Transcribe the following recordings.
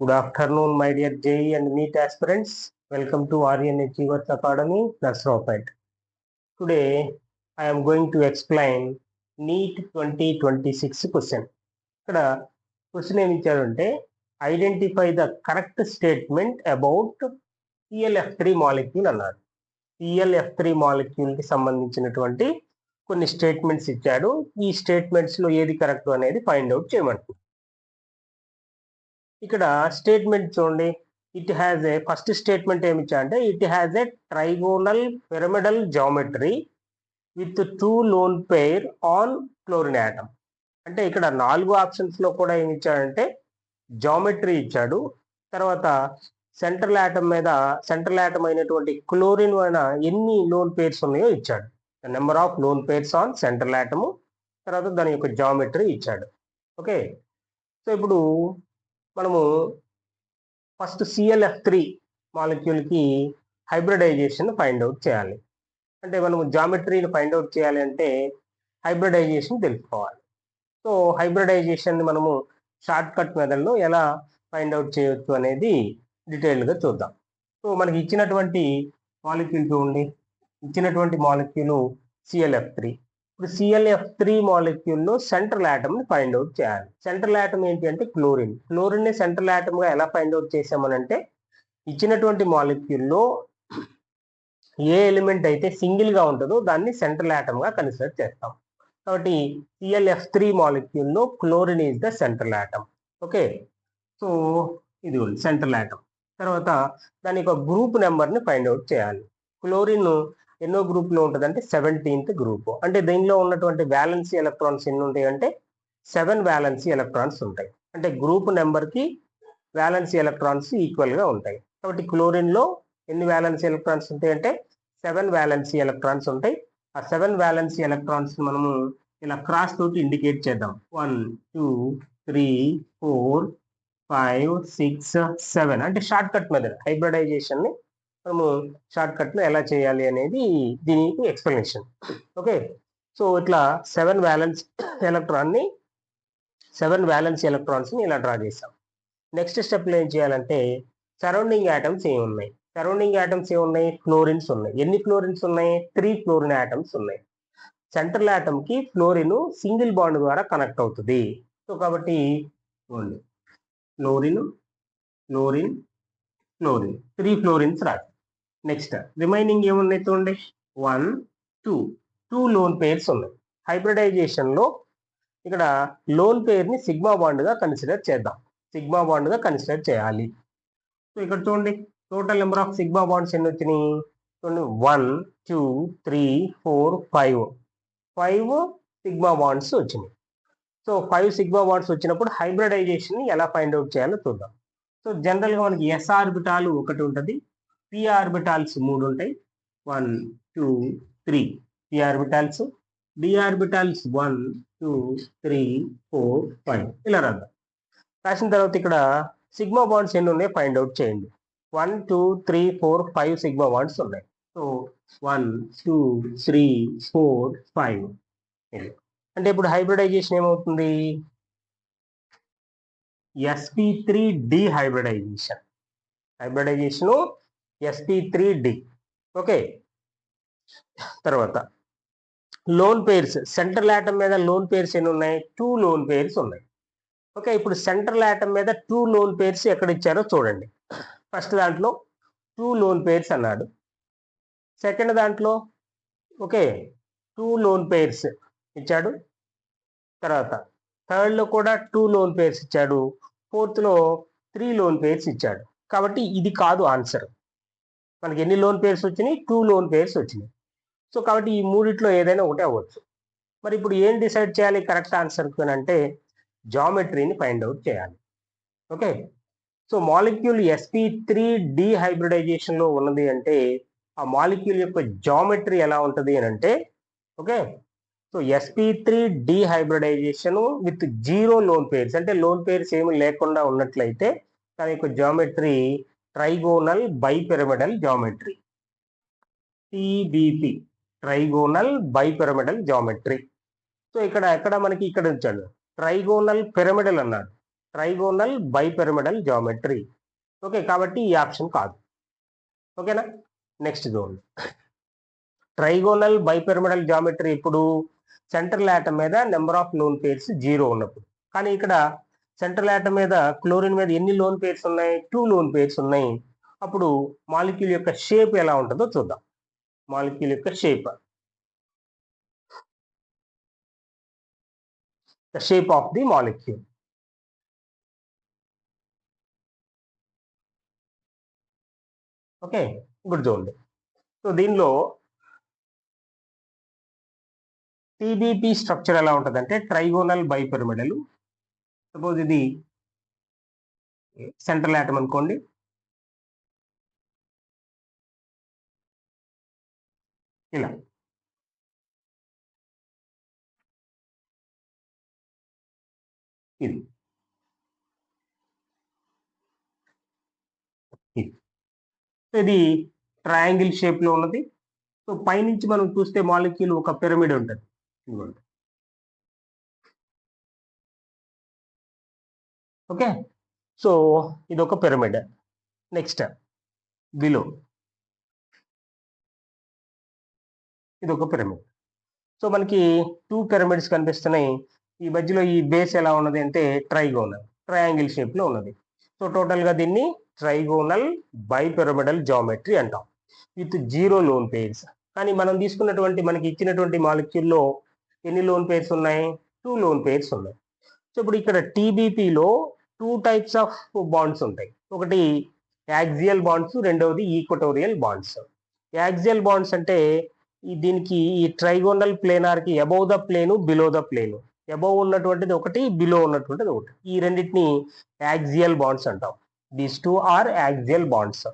Good afternoon, my dear JEE and NEET aspirants. Welcome to Aryan Achievers Academy, Nasropet. Today, I am going to explain NEET 2026 question. ఇక్కడ question ఏమి ఇచ్చారంటే identify the correct statement about ClF3 molecule అన్నారు. ClF3 molecule కి సంబంధించినటువంటి కొన్ని statements ఇచ్చాడు. ఈ statements లో ఏది కరెక్ట్ అనేది ఫైండ్ అవుట్ చేయమంటున్నాడు. ఇక్కడ స్టేట్మెంట్ చూడండి. It has a first statement ఏమి ఇచ్చారంటే it has a trigonal pyramidal geometry with 2 loan pair on chlorine atom. అంటే ఇక్కడ 4 ఆప్షన్స్ లో కూడా ఏమి ఇచ్చాడంటే జామెట్రీ ఇచ్చాడు. తర్వాత సెంట్రల్ ఆటమ్ అయినటువంటి క్లోరిన్ అయిన ఎన్ని లోన్ పేర్స్ ఉన్నాయో ఇచ్చాడు. Number of lone pairs on central atom, తర్వాత దాని యొక్క జామెట్రీ ఇచ్చాడు. ఓకే, సో ఇప్పుడు మనము ఫస్ట్ ClF3 మాలిక్యూల్కి హైబ్రిడైజేషన్ ఫైండ్ అవుట్ చేయాలి. అంటే మనము జామెట్రీని ఫైండ్ అవుట్ చేయాలి అంటే హైబ్రిడైజేషన్ తెలుసుకోవాలి. సో హైబ్రిడైజేషన్ మనము షార్ట్ కట్ మెథడ్లో ఎలా ఫైండ్ అవుట్ చేయొచ్చు అనేది డీటెయిల్గా చూద్దాం. సో మనకి ఇచ్చినటువంటి మాలిక్యూల్ చూడండి, ఇచ్చినటువంటి మాలిక్యూల్ ClF3. ఇప్పుడు ClF3 మాలిక్యూల్లో సెంట్రల్ ఆటమ్ని ఫైండ్ అవుట్ చేయాలి. సెంట్రల్ ఆటమ్ ఏంటి అంటే క్లోరిన్. క్లోరిన్ ని సెంట్రల్ ఆటమ్గా ఎలా ఫైండ్ అవుట్ చేసామనంటే ఇచ్చినటువంటి మాలిక్యూల్లో ఏ ఎలిమెంట్ అయితే సింగిల్ గా ఉంటుందో దాన్ని సెంట్రల్ ఆటమ్గా కన్సిడర్ చేస్తాం. కాబట్టి ClF3 మాలిక్యూల్లో chlorine is the central atom. Okay, so ఇది సెంట్రల్ ఆటమ్. తర్వాత దాని యొక్క గ్రూప్ నెంబర్ని ఫైండ్ అవుట్ చేయాలి. క్లోరిన్ ఎన్నో గ్రూప్ లో ఉంటుంది అంటే 17th గ్రూప్. అంటే దీనిలో ఉన్నటువంటి వ్యాలెన్సీ ఎలక్ట్రాన్స్ ఎన్ని ఉంటాయి అంటే 7 వ్యాలెన్సీ ఎలక్ట్రాన్స్ ఉంటాయి. అంటే గ్రూప్ నెంబర్ కి వ్యాలెన్సీ ఎలక్ట్రాన్స్ ఈక్వల్ గా ఉంటాయి. కాబట్టి క్లోరిన్ లో ఎన్ని వ్యాలెన్సీ ఎలక్ట్రాన్స్ ఉంటాయి అంటే 7 వ్యాలెన్సీ ఎలక్ట్రాన్స్ ఉంటాయి. ఆ 7 వ్యాలెన్సీ ఎలక్ట్రాన్స్ మనము ఇలా క్రాస్ తోటి ఇండికేట్ చేద్దాం. 1 2 3 4 5 6 7 అంటే షార్ట్ కట్ మెథడ్. హైబ్రిడైజేషన్ ని మనము షార్ట్ కట్ లో ఎలా చేయాలి అనేది దీనికి ఎక్స్ప్లెనేషన్. ఓకే, సో ఇట్లా 7 వ్యాలెన్స్ ఎలక్ట్రాన్స్ ని ఇలా డ్రా చేసాం. నెక్స్ట్ స్టెప్ లో ఏం చేయాలంటే సరౌండింగ్ ఆటమ్స్ ఏమున్నాయి, ఫ్లోరిన్స్ ఉన్నాయి. ఎన్ని ఫ్లోరిన్స్ ఉన్నాయి? 3 ఫ్లోరిన్ ఆటమ్స్ ఉన్నాయి. సెంట్రల్ ఆటమ్ కి ఫ్లోరిన్ సింగిల్ బాండ్ ద్వారా కనెక్ట్ అవుతుంది. సో కాబట్టి ఫ్లోరిన్ 3 ఫ్లోరిన్స్ రాదు. నెక్స్ట్ రిమైనింగ్ ఏమున్నాయి చూడండి, 1 2 లోన్ పేర్స్ ఉన్నాయి. హైబ్రిడైజేషన్ లో ఇక్కడ లోన్ పేర్ ని సిగ్మా బాండ్ గా కన్సిడర్ చేయాలి. సో ఇక్కడ చూడండి total number of sigma bonds ఎన్ని వచ్చినాయి చూడండి, 1 2 3 4 5 సిగ్మా బాండ్స్ వచ్చినాయి. సో 5 సిగ్మా బాండ్స్ వచ్చినప్పుడు హైబ్రిడైజేషన్ ని ఎలా ఫైండ్ అవుట్ చేయాలో చూద్దాం. సో జనరల్ గా మనకి S ఆర్బిటాల్ ఒకటి ఉంటుంది, P ఆర్బిటాల్స్ 3 ఉంటాయి. 1 2 3 P ఆర్బిటాల్స్, D ఆర్బిటాల్స్ 1 2 3 4 5 ఇలా రాద్దాం. రాసిన తర్వాత ఇక్కడ సిగ్మా బాండ్స్ ఎన్ని ఉన్నాయి ఫైండ్ అవుట్ చేయండి. 1 2 3 4 5 సిగ్మా బాండ్స్ ఉన్నాయి. సో 1 2 3 4 5 అంటే ఇప్పుడు హైబ్రిడైజేషన్ ఏమవుతుంది? sp3d hybridization sp3d. ఓకే, తర్వాత లోన్ పేర్స్, సెంట్రల్ ఆటమ్ మీద లోన్ పేర్స్ ఎన్ని ఉన్నాయి? 2 లోన్ పేర్స్ ఉన్నాయి. ఓకే, ఇప్పుడు సెంట్రల్ ఆటమ్ మీద 2 లోన్ పేర్స్ ఎక్కడ ఇచ్చారో చూడండి. ఫస్ట్ దాంట్లో 2 లోన్ పేర్స్ అన్నాడు. సెకండ్ దాంట్లో ఓకే 2 లోన్ పేర్స్ ఇచ్చాడు. తర్వాత థర్డ్ లో కూడా 2 లోన్ పేర్స్ ఇచ్చాడు. ఫోర్త్ లో 3 లోన్ పేర్స్ ఇచ్చాడు. కాబట్టి ఇది కాదు ఆన్సర్. మనకి ఎన్ని లోన్ పేర్స్ వచ్చినాయి? 2 లోన్ పేర్స్ వచ్చినాయి. సో కాబట్టి ఈ మూడిట్లో ఏదైనా ఒకటే అవ్వచ్చు. మరి ఇప్పుడు ఏం డిసైడ్ చేయాలి కరెక్ట్ ఆన్సర్ అంటే జామెట్రీని ఫైండ్ అవుట్ చేయాలి. Okay, so molecule sp3d hybridization లో ఉన్నది అంటే ఆ మాలిక్యూల్ యొక్క జామెట్రీ ఎలా ఉంటుంది అని అంటే okay, so sp3d hybridization with 0 lone pairs, అంటే లోన్ పేర్స్ ఏమి లేకుండా ఉన్నట్లయితే దాని యొక్క geometry trigonal bipyramidal geometry, TBP, trigonal bipyramidal geometry. So ఇక్కడ మనకి ఇక్కడ ఇచ్చాడు ట్రైగోనల్ పిరమిడల్ అన్నాడు. Trigonal bipyramidal geometry. ఓకే, కాబట్టి ఈ ఆప్షన్ కాదు. ఓకేనా, నెక్స్ట్ చూడండి. ట్రైగోనల్ బైపిరమిడల్ జామెట్రీ ఇప్పుడు సెంట్రల్ ఆటం మీద నెంబర్ ఆఫ్ లోన్ పేర్స్ 0 ఉన్నప్పుడు. కానీ ఇక్కడ సెంట్రల్ ఆటం మీద క్లోరిన్ మీద ఎన్ని లోన్ పేర్స్ ఉన్నాయి? 2 లోన్ పేర్స్ ఉన్నాయి. అప్పుడు మాలిక్యూల్ యొక్క షేప్ ఎలా ఉంటుందో చూద్దాం. మాలిక్యూల్ యొక్క shape, the shape of the molecule. Okay, ఇప్పుడు చూడండి. సో దీనిలో టీబీపీ స్ట్రక్చర్ ఎలా ఉంటుంది అంటే ట్రైగోనల్ బైపిరమిడల్. సపోజ్ ఇది సెంట్రల్ ఆటం అనుకోండి. ఇలా ఇది ఇది ట్రయాంగిల్ షేప్ లో ఉన్నది. సో పైనుంచి మనం చూస్తే మాలిక్యూల్ ఒక పిరమిడ్ ఉంటుంది. ఓకే, సో ఇది ఒక పిరమిడ్. నెక్స్ట్ బిలో ఇది ఒక పిరమిడ్. సో మనకి 2 పిరమిడ్స్ కనిపిస్తున్నాయి. ఈ మధ్యలో ఈ బేస్ ఎలా ఉన్నది అంటే ట్రైగోనల్, ట్రయాంగిల్ షేప్ లో ఉన్నది. సో టోటల్ గా దీన్ని ట్రైగోనల్ బైపిరమిడల్ జామెట్రీ అంటాం, విత్ 0 లోన్ పేర్స్. కానీ మనం తీసుకున్నటువంటి మనకి ఇచ్చినటువంటి మాలిక్యూల్లో ఎన్ని లోన్ పేర్స్ ఉన్నాయి? 2 లోన్ పేర్స్ ఉన్నాయి. సో ఇప్పుడు ఇక్కడ టీబీపీలో 2 టైప్స్ ఆఫ్ బాండ్స్ ఉంటాయి. ఒకటి యాక్సియల్ బాండ్స్, రెండవది ఈక్వటోరియల్ బాండ్స్. యాక్సియల్ బాండ్స్ అంటే దీనికి ఈ ట్రైగోనల్ ప్లేనార్ కి above the plane, below the plane. Above ఉన్నటువంటిది ఒకటి, బిలో ఉన్నటువంటిది ఒకటి. ఈ రెండింటిని యాక్సియల్ బాండ్స్ అంటాం. These 2 are axial bonds.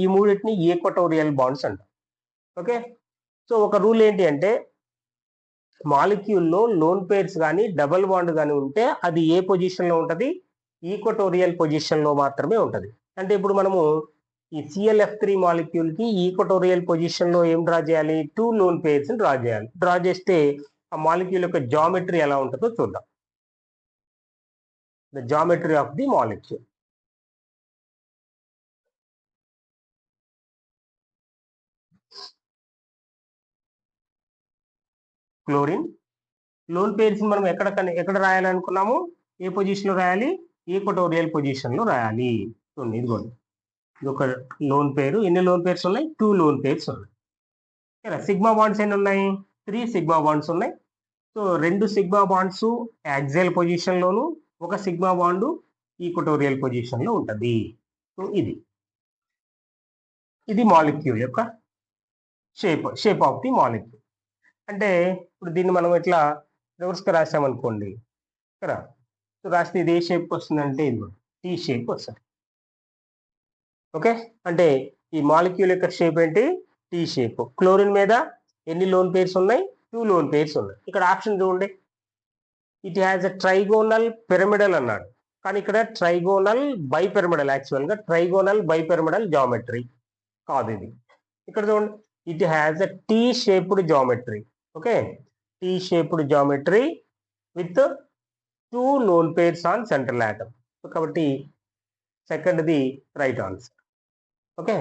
ఈ మూడింటిని ఈక్వటోరియల్ బాండ్స్ అంటాం. ఓకే, సో ఒక రూల్ ఏంటి అంటే మాలిక్యూల్లో లోన్ పేర్స్ కానీ డబుల్ బాండ్ కానీ ఉంటే అది ఏ పొజిషన్ లో ఉంటుంది? ఈక్వటోరియల్ పొజిషన్ లో మాత్రమే ఉంటుంది. అంటే ఇప్పుడు మనము ఈ ClF3 మాలిక్యూల్ కి ఈక్వటోరియల్ పొజిషన్ లో ఏం డ్రా చేయాలి? 2 లోన్ పేర్స్ డ్రా చేయాలి. డ్రా చేస్తే ఆ మాలిక్యూల్ యొక్క జామెట్రీ ఎలా ఉంటుందో చూద్దాం. The geometry of the molecule. Chlorine loan pairs మనం ఎక్కడ రాయాలనుకున్నాము? ఏ పొజిషన్ లో రాయాలి? ఈక్వటోరియల్ పొజిషన్ లో రాయాలి. చూడండి, ఇదిగోండి, ఇది ఒక లోన్ పేరు. ఎన్ని లోన్ పేర్స్ ఉన్నాయి? 2 లోన్ పేర్స్ ఉన్నాయి. సిగ్మా బాండ్స్ ఎన్ని ఉన్నాయి? 3 సిగ్మా బాండ్స్ ఉన్నాయి. So 2 sigma bonds axial position లోను, ఒక సిగ్మా బాండ్ ఈక్వటోరియల్ పొజిషన్ లో ఉంటుంది. సో ఇది మాలిక్యూల్ యొక్క షేప్ ఆఫ్ ది మాలిక్యూల్. అంటే ఇప్పుడు దీన్ని మనం ఇట్లా రివర్స్ గా రాసామనుకోండి, ఇక్కడ రాస్తే ఇది ఏ షేప్ వస్తుందంటే ఇది టీ షేప్ వస్తుంది. ఓకే, అంటే ఈ మాలిక్యూల్ యొక్క షేప్ ఏంటి? Tea shape. క్లోరిన్ మీద ఎన్ని లోన్ పేర్స్ ఉన్నాయి? 2 లోన్ పేర్స్ ఉన్నాయి. ఇక్కడ ఆప్షన్ చూడండి, it has a trigonal pyramidal అన్నాడు. కానీ ఇక్కడ ట్రైగోనల్ బైపిరమిడల్, యాక్చువల్ గా ట్రైగోనల్ బైపిరమిడల్ జామెట్రీ కాదు ఇది. ఇక్కడ చూడండి, it has a T shaped geometry. Okay, T shaped geometry with 2 lone pairs on central atom. కాబట్టి second the right answer. Okay.